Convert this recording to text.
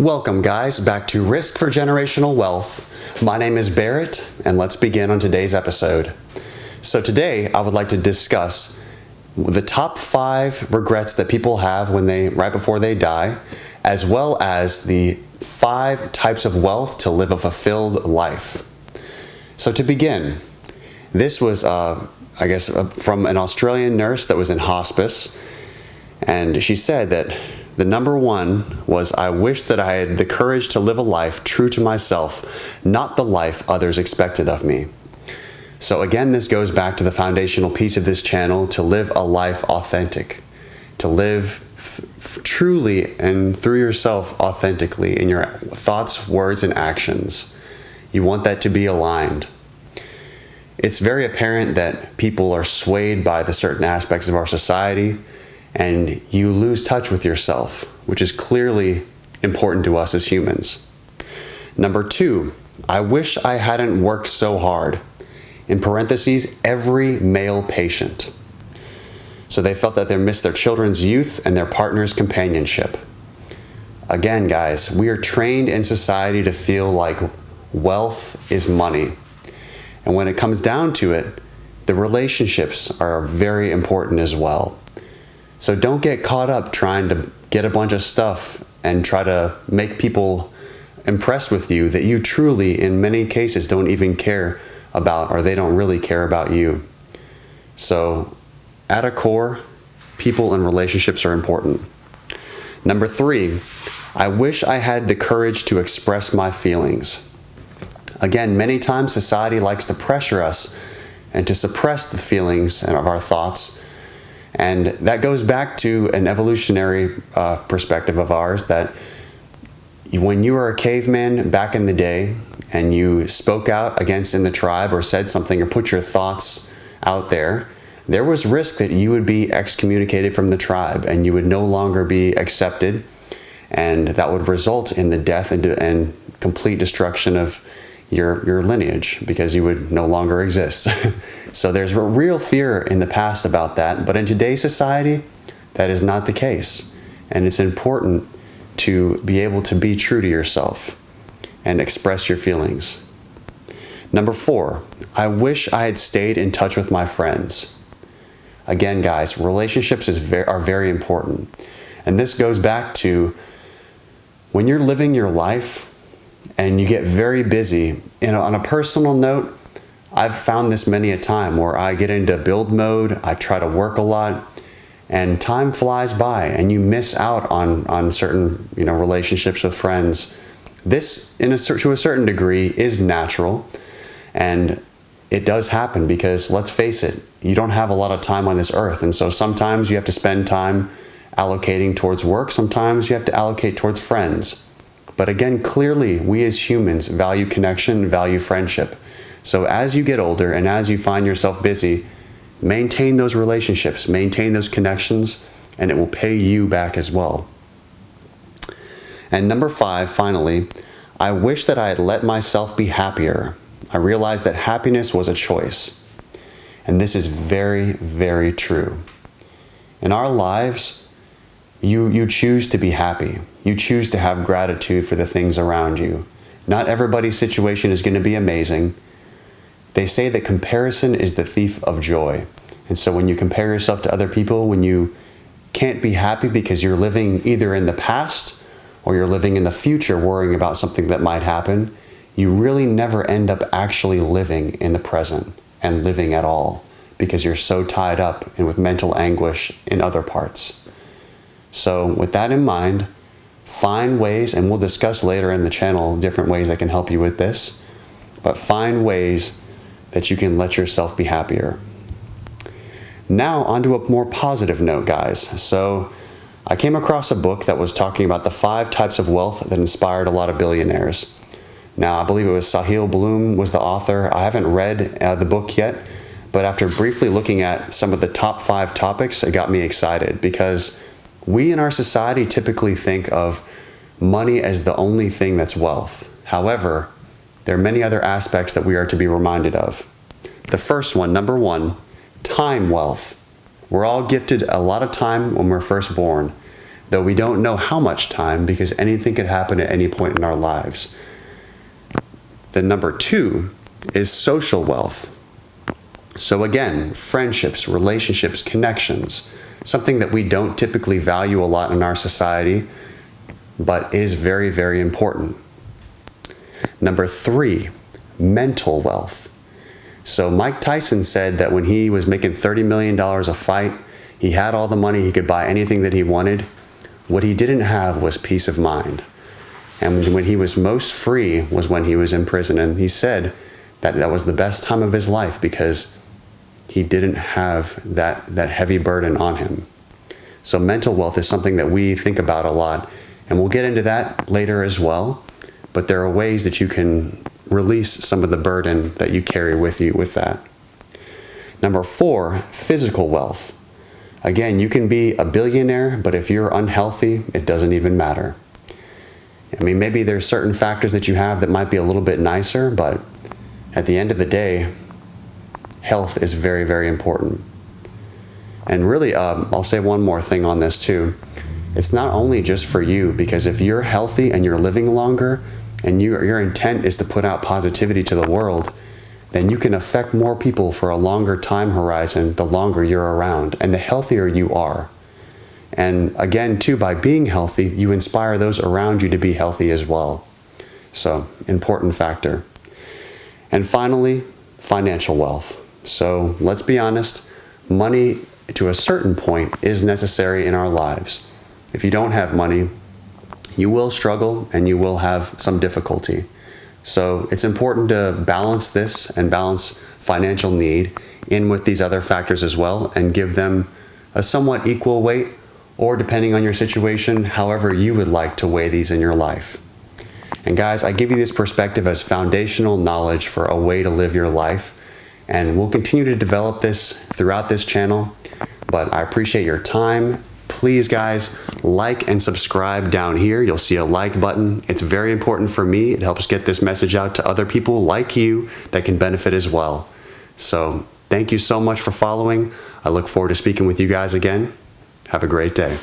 Welcome, guys, back to Risk for Generational Wealth. My name is Barrett, and let's begin on today's episode. So today, I would like to discuss the top 5 regrets that people have right before they die, as well as the 5 types of wealth to live a fulfilled life. So to begin, this was, from an Australian nurse that was in hospice, and she said that the number 1 was, I wish that I had the courage to live a life true to myself, not the life others expected of me. So again, this goes back to the foundational piece of this channel, to live a life authentic, to live truly and through yourself authentically in your thoughts, words, and actions. You want that to be aligned. It's very apparent that people are swayed by the certain aspects of our society, and you lose touch with yourself, which is clearly important to us as humans. Number 2, I wish I hadn't worked so hard. In parentheses, every male patient. So they felt that they missed their children's youth and their partner's companionship. Again, guys, we are trained in society to feel like wealth is money. And when it comes down to it, the relationships are very important as well. So don't get caught up trying to get a bunch of stuff and try to make people impressed with you that you truly, in many cases, don't even care about, or they don't really care about you. So at a core, people and relationships are important. Number 3, I wish I had the courage to express my feelings. Again, many times society likes to pressure us and to suppress the feelings and of our thoughts. And that goes back to an evolutionary perspective of ours, that when you were a caveman back in the day and you spoke out against in the tribe or said something or put your thoughts out there, there was risk that you would be excommunicated from the tribe and you would no longer be accepted, and that would result in the death and complete destruction of your lineage, because you would no longer exist. So there's a real fear in the past about that, but in today's society, that is not the case. And it's important to be able to be true to yourself and express your feelings. Number 4, I wish I had stayed in touch with my friends. Again, guys, relationships are very important. And this goes back to when you're living your life and you get very busy. On a personal note, I've found this many a time where I get into build mode, I try to work a lot, and time flies by and you miss out on certain relationships with friends. This, to a certain degree, is natural, and it does happen because, let's face it, you don't have a lot of time on this earth, and so sometimes you have to spend time allocating towards work, sometimes you have to allocate towards friends. But again, clearly, we as humans value connection, value friendship. So as you get older and as you find yourself busy, maintain those relationships, maintain those connections, and it will pay you back as well. And number 5, finally, I wish that I had let myself be happier. I realized that happiness was a choice. And this is very, very true. In our lives, you choose to be happy. You choose to have gratitude for the things around you. Not everybody's situation is going to be amazing. They say that comparison is the thief of joy. And so when you compare yourself to other people, when you can't be happy because you're living either in the past or you're living in the future worrying about something that might happen, you really never end up actually living in the present and living at all, because you're so tied up and with mental anguish in other parts. So with that in mind, find ways, and we'll discuss later in the channel different ways that can help you with this, but find ways that you can let yourself be happier. Now onto a more positive note, guys. So I came across a book that was talking about the 5 types of wealth that inspired a lot of billionaires. Now, I believe it was Sahil Bloom was the author. I haven't read the book yet, but after briefly looking at some of the top 5 topics, it got me excited, because we in our society typically think of money as the only thing that's wealth. However, there are many other aspects that we are to be reminded of. The first one, number 1, time wealth. We're all gifted a lot of time when we're first born. though we don't know how much time because anything could happen at any point in our lives. Then number 2 is social wealth. So again, friendships, relationships, connections, something that we don't typically value a lot in our society, but is very, very important. Number 3, mental wealth. So Mike Tyson said that when he was making $30 million a fight, he had all the money, he could buy anything that he wanted. What he didn't have was peace of mind. And when he was most free was when he was in prison. And he said that that was the best time of his life because he didn't have that heavy burden on him. So mental wealth is something that we think about a lot. And we'll get into that later as well. But there are ways that you can release some of the burden that you carry with you with that. Number 4, physical wealth. Again, you can be a billionaire, but if you're unhealthy, it doesn't even matter. I mean, maybe there's certain factors that you have that might be a little bit nicer, but at the end of the day, health is very, very important. And really, I'll say one more thing on this too. It's not only just for you, because if you're healthy and you're living longer, and your intent is to put out positivity to the world, then you can affect more people for a longer time horizon the longer you're around, and the healthier you are. And again, too, by being healthy, you inspire those around you to be healthy as well. So, important factor. And finally, financial wealth. So, let's be honest, money to a certain point is necessary in our lives. If you don't have money, you will struggle and you will have some difficulty. So it's important to balance this and balance financial need in with these other factors as well and give them a somewhat equal weight, or depending on your situation, however you would like to weigh these in your life. And guys, I give you this perspective as foundational knowledge for a way to live your life. And we'll continue to develop this throughout this channel, but I appreciate your time. Please, guys, like and subscribe down here. You'll see a like button. It's very important for me. It helps get this message out to other people like you that can benefit as well. So thank you so much for following. I look forward to speaking with you guys again. Have a great day.